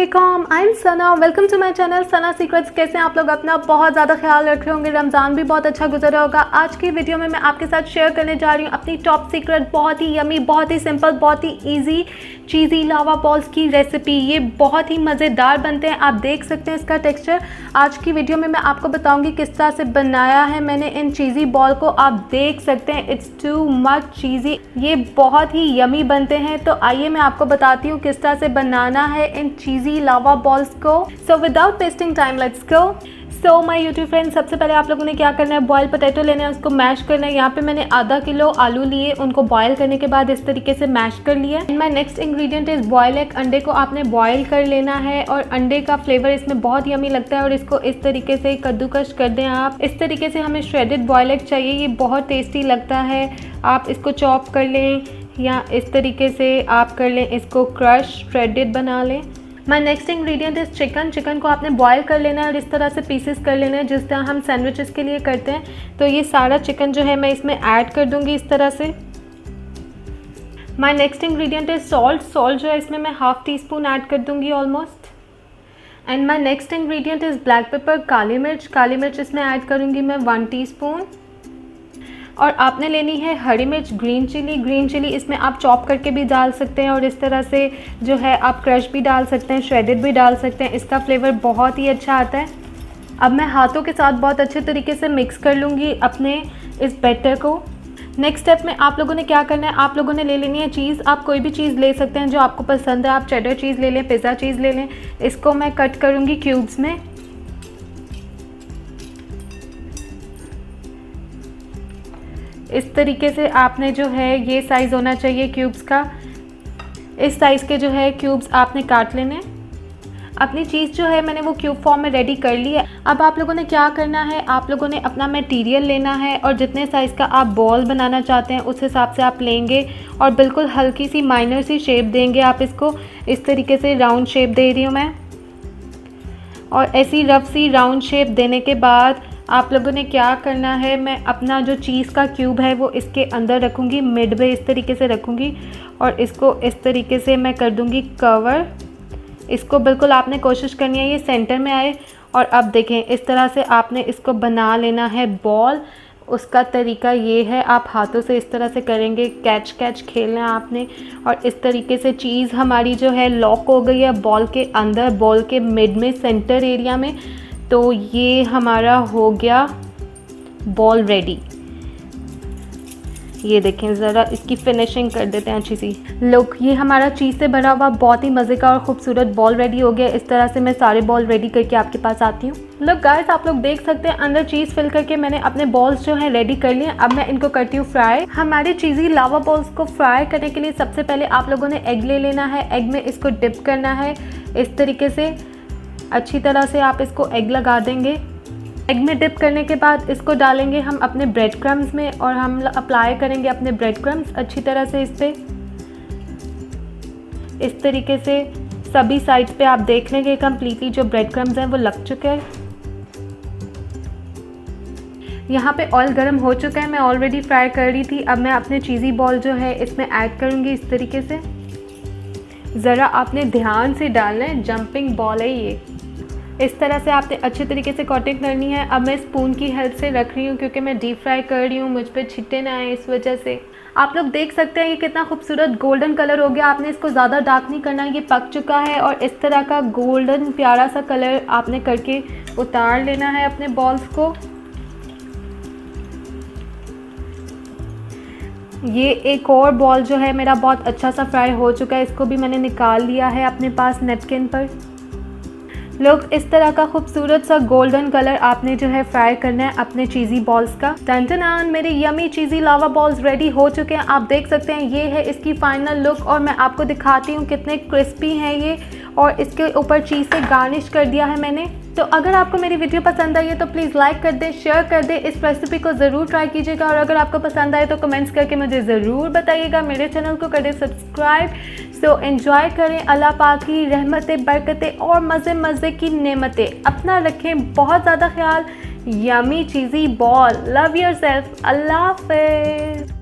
अस्सलामुअलैकुम, I am Sana, welcome to my channel Sana secrets. कैसे हैं आप लोग? अपना बहुत ज़्यादा ख्याल रख रहे होंगे। रमज़ान भी बहुत अच्छा गुजरा होगा। आज की वीडियो में मैं आपके साथ शेयर करने जा रही हूँ अपनी टॉप सीक्रेट, बहुत ही यमी, बहुत ही सिंपल, बहुत ही ईजी चीज़ी लावा बॉल्स की रेसिपी। ये बहुत ही मज़ेदार बनते हैं, आप देख सकते हैं इसका टेक्सचर। आज की वीडियो में मैं आपको बताऊँगी किस तरह से बनाया है मैंने इन चीज़ी बॉल को। आप देख सकते हैं इट्स टू मच चीज़ी, ये बहुत ही यमी बनते हैं। तो आइए मैं आपको बताती हूँ किस तरह से बनाना है इन चीज़ी लावा बॉल्स को। So without wasting time let's go. So my YouTube friend, सबसे पहले आप लोगों ने क्या करना है, बॉयल पोटैटो लेना है, उसको मैश करना है। यहाँ पे मैंने आधा किलो आलू लिए, उनको बॉयल करने के बाद इस तरीके से मैश कर लिया। And my next ingredient is boil egg. अंडे को आपने बॉयल कर लेना है और अंडे का फ्लेवर इसमें बहुत यमी लगता है। और इसको इस तरीके से कद्दूकश कर दें आप। इस तरीके से हमें श्रेडेड बॉयल एग चाहिए, ये बहुत टेस्टी लगता है। आप इसको चॉप कर लें या इस तरीके से आप कर लें, इसको क्रश श्रेडेड बना लें। My next ingredient is chicken. Chicken को आपने बॉयल कर लेना है और इस तरह से पीसेस कर लेना है जिस तरह हम सैंडविचेस के लिए करते हैं। तो ये सारा चिकन जो है मैं इसमें ऐड कर दूंगी इस तरह से। My next ingredient is salt. Salt जो है इसमें मैं हाफ टी स्पून ऐड कर दूंगी almost. And my next ingredient is black pepper, काली मिर्च। काली मिर्च इसमें ऐड करूँगी मैं 1 टीस्पून। और आपने लेनी है हरी मिर्च, ग्रीन चिली। ग्रीन चिली इसमें आप चॉप करके भी डाल सकते हैं और इस तरह से जो है आप क्रश भी डाल सकते हैं, श्रेडेड भी डाल सकते हैं। इसका फ्लेवर बहुत ही अच्छा आता है। अब मैं हाथों के साथ बहुत अच्छे तरीके से मिक्स कर लूँगी अपने इस बैटर को। नेक्स्ट स्टेप में आप लोगों ने क्या करना है, आप लोगों ने ले लेनी है चीज़। आप कोई भी चीज़ ले सकते हैं जो आपको पसंद है। आप चेडर चीज़ ले लें, पिज़्ज़ा चीज़ ले लें। इसको मैं कट करूँगी क्यूब्स में। इस तरीके से आपने जो है ये साइज़ होना चाहिए क्यूब्स का। इस साइज़ के जो है क्यूब्स आपने काट लेने। अपनी चीज़ जो है मैंने वो क्यूब फॉर्म में रेडी कर ली है। अब आप लोगों ने क्या करना है, आप लोगों ने अपना मटेरियल लेना है और जितने साइज़ का आप बॉल बनाना चाहते हैं उस हिसाब से आप लेंगे और बिल्कुल हल्की सी माइनर सी शेप देंगे आप इसको। इस तरीके से राउंड शेप दे रही हूँ मैं। और ऐसी रफ सी राउंड शेप देने के बाद आप लोगों ने क्या करना है, मैं अपना जो चीज़ का क्यूब है वो इसके अंदर रखूँगी, मिड में इस तरीके से रखूँगी और इसको इस तरीके से मैं कर दूँगी कवर। इसको बिल्कुल आपने कोशिश करनी है ये सेंटर में आए। और अब देखें इस तरह से आपने इसको बना लेना है बॉल। उसका तरीका ये है, आप हाथों से इस तरह से करेंगे, कैच कैच खेलना है आपने। और इस तरीके से चीज़ हमारी जो है लॉक हो गई है बॉल के अंदर, बॉल के मिड में, सेंटर एरिया में। तो ये हमारा हो गया बॉल रेडी। ये देखें, ज़रा इसकी फिनिशिंग कर देते हैं अच्छी सी। लुक, ये हमारा चीज़ से भरा हुआ बहुत ही मज़े का और ख़ूबसूरत बॉल रेडी हो गया। इस तरह से मैं सारे बॉल रेडी करके आपके पास आती हूँ। लुक गाइस, आप लोग देख सकते हैं अंदर चीज़ फिल करके मैंने अपने बॉल्स जो हैं रेडी कर लिए। अब मैं इनको करती हूँ फ्राई। हमारे चीज़ी लावा बॉल्स को फ्राई करने के लिए सबसे पहले आप लोगों ने एग ले लेना है। एग में इसको डिप करना है इस तरीके से। अच्छी तरह से आप इसको एग लगा देंगे। एग में डिप करने के बाद इसको डालेंगे हम अपने ब्रेड क्रम्स में और हम अप्लाई करेंगे अपने ब्रेड क्रम्स अच्छी तरह से इस पे। इस तरीके से सभी साइड्स पे आप देख लेंगे कम्प्लीटली जो ब्रेड क्रम्स हैं वो लग चुके हैं। यहाँ पे ऑयल गर्म हो चुका है, मैं ऑलरेडी फ्राई कर रही थी। अब मैं अपने चीज़ी बॉल जो है इसमें ऐड करूँगी इस तरीके से। ज़रा आपने ध्यान से डालना है, जंपिंग बॉल है ये। इस तरह से आपने अच्छे तरीके से कोटिंग करनी है। अब मैं स्पून की हेल्प से रख रही हूँ क्योंकि मैं डीप फ्राई कर रही हूँ, मुझ पे छिट्टे ना आए इस वजह से। आप लोग देख सकते हैं ये कितना खूबसूरत गोल्डन कलर हो गया। आपने इसको ज़्यादा डार्क नहीं करना, ये पक चुका है। और इस तरह का गोल्डन प्यारा सा कलर आपने करके उतार लेना है अपने बॉल्स को। ये एक और बॉल जो है मेरा बहुत अच्छा सा फ्राई हो चुका है, इसको भी मैंने निकाल लिया है अपने पास नैपकिन पर। लोग इस तरह का खूबसूरत सा गोल्डन कलर आपने जो है फ्राई करना है अपने चीज़ी बॉल्स का। टन मेरे यमी चीज़ी लावा बॉल्स रेडी हो चुके हैं। आप देख सकते हैं ये है इसकी फाइनल लुक। और मैं आपको दिखाती हूँ कितने क्रिस्पी हैं ये। और इसके ऊपर चीज़ से गार्निश कर दिया है मैंने। तो अगर आपको मेरी वीडियो पसंद आई है तो प्लीज़ लाइक कर दें, शेयर कर दें। इस रेसिपी को ज़रूर ट्राई कीजिएगा और अगर आपको पसंद आए तो कमेंट्स करके मुझे ज़रूर बताइएगा। मेरे चैनल को कर दें सब्सक्राइब। सो एंजॉय करें अल्लाह पाक की रहमतें, बरकतें और मज़े मज़े की नेमतें। अपना रखें बहुत ज़्यादा ख्याल। यमी चीज़ी बॉल, लव योरसेल्फ। अल्लाह हाफ़िज़।